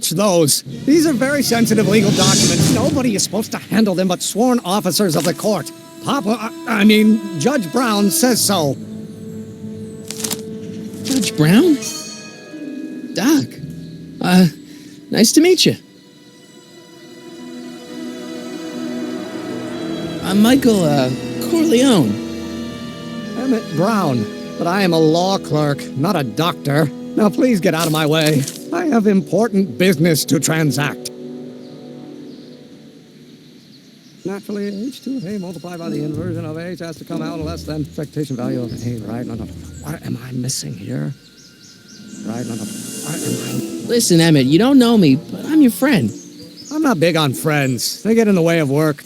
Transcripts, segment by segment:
Watch those. These are very sensitive legal documents. Nobody is supposed to handle them but sworn officers of the court. Judge Brown says so. Judge Brown? Doc. Nice to meet you. I'm Michael, Corleone. Emmett Brown. But I am a law clerk, not a doctor. Now please get out of my way. I have important business to transact. Naturally, H2A multiplied by the inversion of H has to come out less than expectation value of A, right? No. What am I missing here? Right? No. What am I... Listen, Emmett, you don't know me, but I'm your friend. I'm not big on friends. They get in the way of work.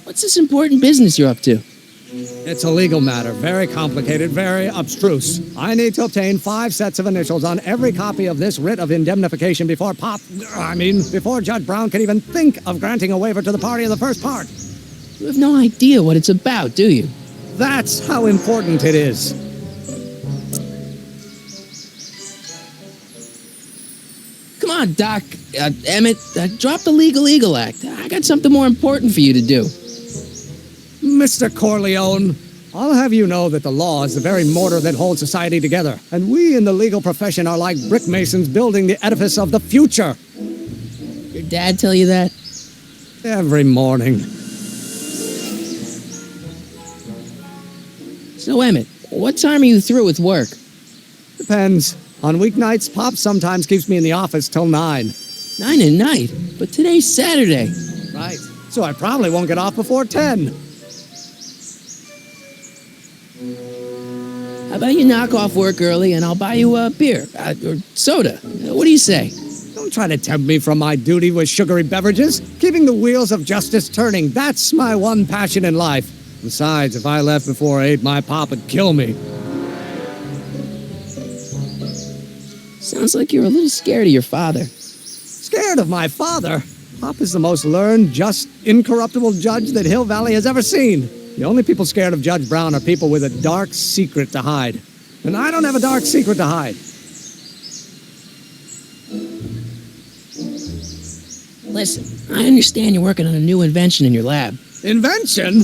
What's this important business you're up to? It's a legal matter, very complicated, very abstruse. I need to obtain 5 sets of initials on every copy of this writ of indemnification before Judge Brown can even think of granting a waiver to the party in the first part. You have no idea what it's about, do you? That's how important it is. Come on, Doc. Emmett, drop the Legal Eagle Act. I got something more important for you to do. Mr. Corleone, I'll have you know that the law is the very mortar that holds society together, and we in the legal profession are like brick masons building the edifice of the future. Your dad tell you that? Every morning. So, Emmett, what time are you through with work? Depends. On weeknights, Pop sometimes keeps me in the office till 9. 9 at night? But today's Saturday. Right. So I probably won't get off before 10. How about you knock off work early and I'll buy you a beer, or soda. What do you say? Don't try to tempt me from my duty with sugary beverages. Keeping the wheels of justice turning, that's my one passion in life. Besides, if I left before 8, my Pop would kill me. Sounds like you're a little scared of your father. Scared of my father? Pop is the most learned, just, incorruptible judge that Hill Valley has ever seen. The only people scared of Judge Brown are people with a dark secret to hide. And I don't have a dark secret to hide. Listen, I understand you're working on a new invention in your lab. Invention?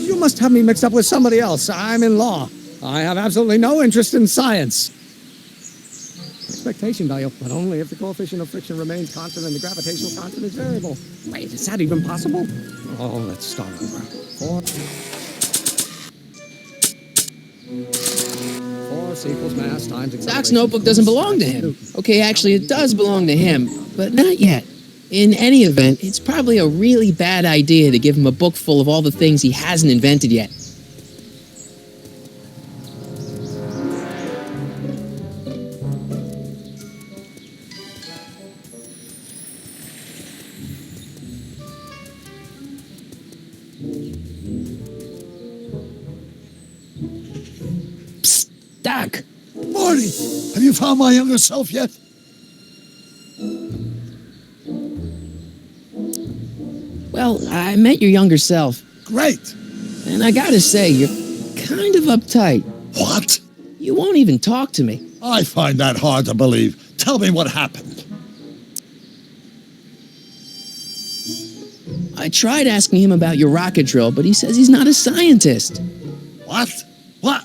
You must have me mixed up with somebody else. I'm in law. I have absolutely no interest in science. Expectation value, but only if the coefficient of friction remains constant and the gravitational constant is variable. Wait, is that even possible? Oh, let's start over. 4 equals mass times acceleration. Doc's notebook doesn't belong to him. Okay, actually, it does belong to him, but not yet. In any event, it's probably a really bad idea to give him a book full of all the things he hasn't invented yet. Psst, Doc! Marty, have you found my younger self yet? Well, I met your younger self. Great. And I gotta say, you're kind of uptight. What? You won't even talk to me. I find that hard to believe. Tell me what happened. I tried asking him about your rocket drill, but he says he's not a scientist. What? What?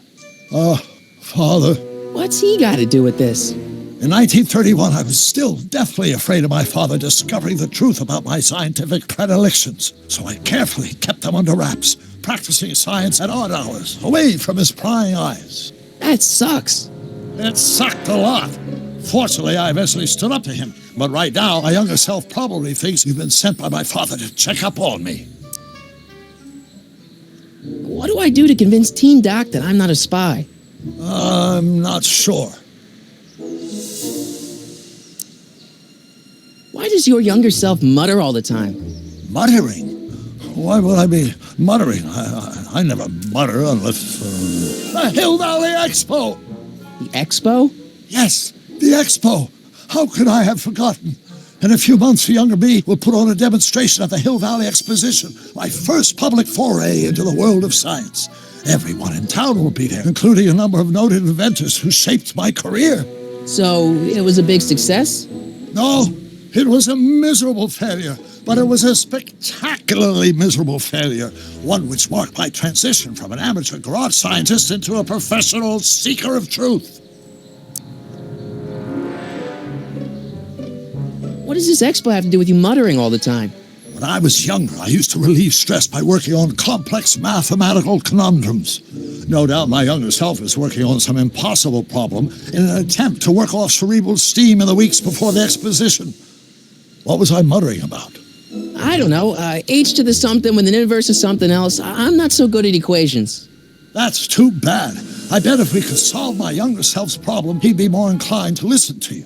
Father. What's he got to do with this? In 1931, I was still deathly afraid of my father discovering the truth about my scientific predilections, so I carefully kept them under wraps, practicing science at odd hours, away from his prying eyes. That sucks. It sucked a lot. Fortunately, I eventually stood up to him, but right now, my younger self probably thinks you've been sent by my father to check up on me. What do I do to convince Teen Doc that I'm not a spy? I'm not sure. Why does your younger self mutter all the time? Muttering? Why would I be muttering? I never mutter unless... The Hill Valley Expo! The expo? Yes, the Expo. How could I have forgotten? In a few months, the younger me will put on a demonstration at the Hill Valley Exposition, my first public foray into the world of science. Everyone in town will be there, including a number of noted inventors who shaped my career. So, it was a big success? No, it was a miserable failure, but it was a spectacularly miserable failure, one which marked my transition from an amateur garage scientist into a professional seeker of truth. What does this expo have to do with you muttering all the time? When I was younger, I used to relieve stress by working on complex mathematical conundrums. No doubt my younger self is working on some impossible problem in an attempt to work off cerebral steam in the weeks before the exposition. What was I muttering about? I don't know. H to the something with an inverse of something else. I'm not so good at equations. That's too bad. I bet if we could solve my younger self's problem, he'd be more inclined to listen to you.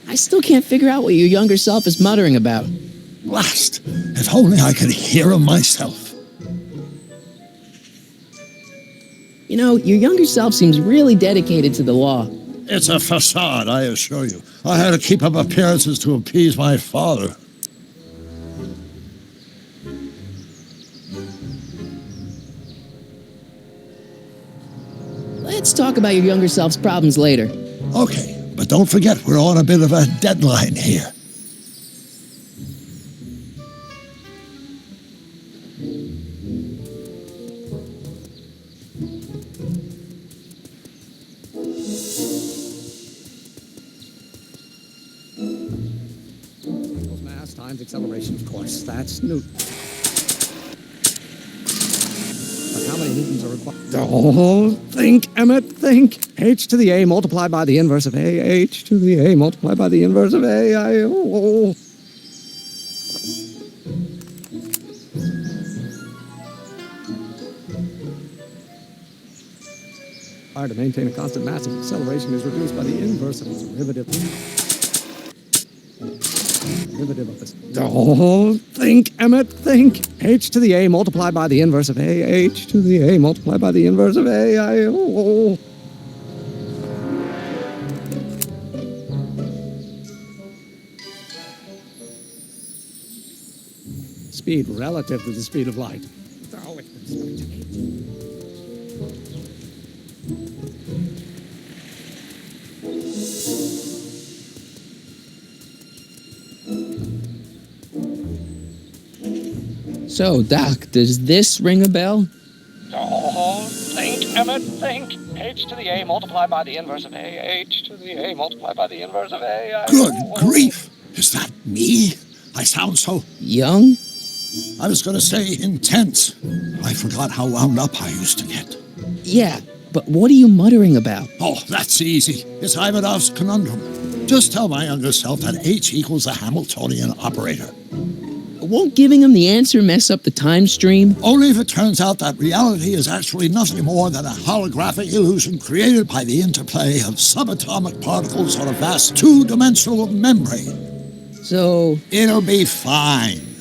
I still can't figure out what your younger self is muttering about. Blast! If only I could hear him myself. You know, your younger self seems really dedicated to the law. It's a facade, I assure you. I had to keep up appearances to appease my father. Let's talk about your younger self's problems later. Okay. But don't forget, we're on a bit of a deadline here. Mass times acceleration, of course. That's Newton. But how many Newtons are required? Oh, think, Emmett, think. H to the A multiplied by the inverse of A. H to the A multiplied by the inverse of A. Hard to maintain a constant mass if acceleration is reduced by the inverse of its derivative. Derivative of this. Oh, think, Emmett, think. H to the A multiplied by the inverse of A. H to the A multiplied by the inverse of A. Speed relative to the speed of light. Oh, So, Doc, does this ring a bell? Oh, think, Emmett, think. H to the A multiplied by the inverse of A. H to the A multiplied by the inverse of A. Good grief! Is that me? I sound so... Young? I was going to say intense. I forgot how wound up I used to get. Yeah, but what are you muttering about? Oh, that's easy. It's Ivanov's conundrum. Just tell my younger self that H equals a Hamiltonian operator. Won't giving him the answer mess up the time stream? Only if it turns out that reality is actually nothing more than a holographic illusion created by the interplay of subatomic particles on a vast two-dimensional membrane. So... It'll be fine.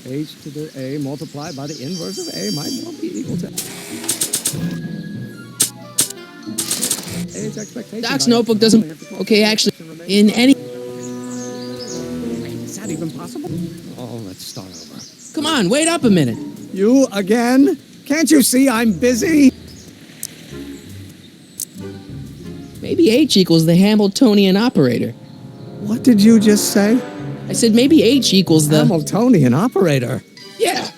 H to the A multiplied by the inverse of A might well be equal to... A's expectation... Doc's notebook doesn't... Okay, actually, in any... Is that even possible? Oh, let's start over. Come on, wait up a minute. You again? Can't you see I'm busy? Maybe H equals the Hamiltonian operator. What did you just say? I said maybe H equals the... Hamiltonian operator? Yeah.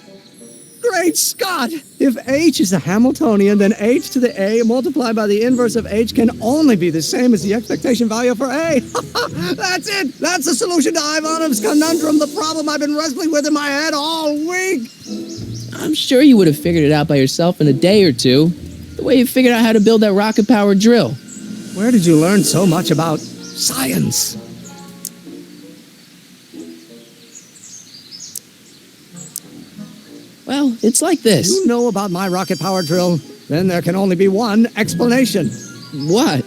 Great Scott! If H is a Hamiltonian, then H to the A multiplied by the inverse of H can only be the same as the expectation value for A. That's it! That's the solution to Ivanov's conundrum, the problem I've been wrestling with in my head all week! I'm sure you would have figured it out by yourself in a day or two. The way you figured out how to build that rocket-powered drill. Where did you learn so much about science? Well, it's like this. You know about my rocket power drill? Then there can only be one explanation. What?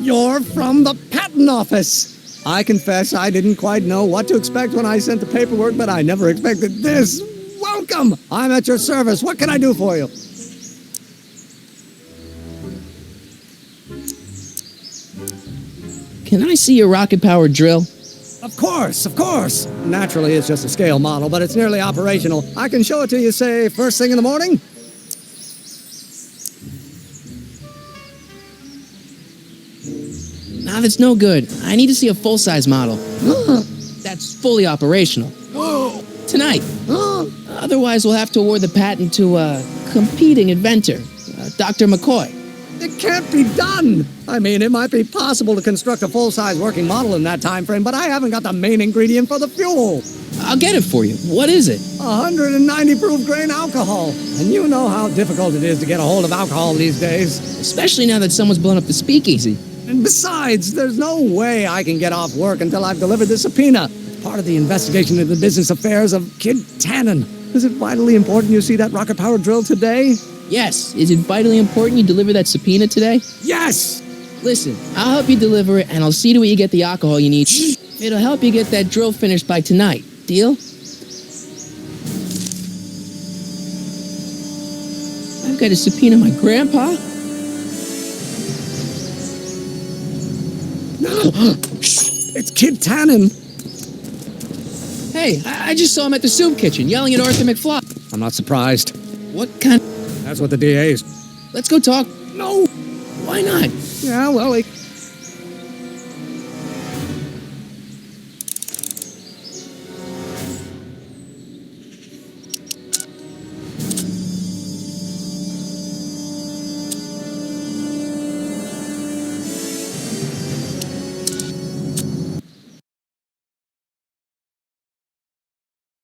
You're from the patent office. I confess I didn't quite know what to expect when I sent the paperwork, but I never expected this. Welcome! I'm at your service. What can I do for you? Can I see your rocket-powered drill? Of course, of course. Naturally, it's just a scale model, but it's nearly operational. I can show it to you, say, first thing in the morning. Nah, that's no good. I need to see a full-size model. That's fully operational. Tonight. Otherwise, we'll have to award the patent to a competing inventor, Dr. McCoy. It can't be done. I mean, it might be possible to construct a full-size working model in that time frame, but I haven't got the main ingredient for the fuel. I'll get it for you. What is it? 190 proof grain alcohol. And you know how difficult it is to get a hold of alcohol these days. Especially now that someone's blown up the speakeasy. And besides, there's no way I can get off work until I've delivered the subpoena. It's part of the investigation into the business affairs of Kid Tannen. Is it vitally important you see that rocket-powered drill today? Yes. Is it vitally important you deliver that subpoena today? Yes! Listen, I'll help you deliver it, and I'll see to it you get the alcohol you need. It'll help you get that drill finished by tonight. Deal? I've got to subpoena my grandpa? It's Kid Tannen. Hey, I just saw him at the soup kitchen, yelling at Arthur McFly. I'm not surprised. What kind? That's what the DA's. Let's go talk. No! Why not? Yeah, well,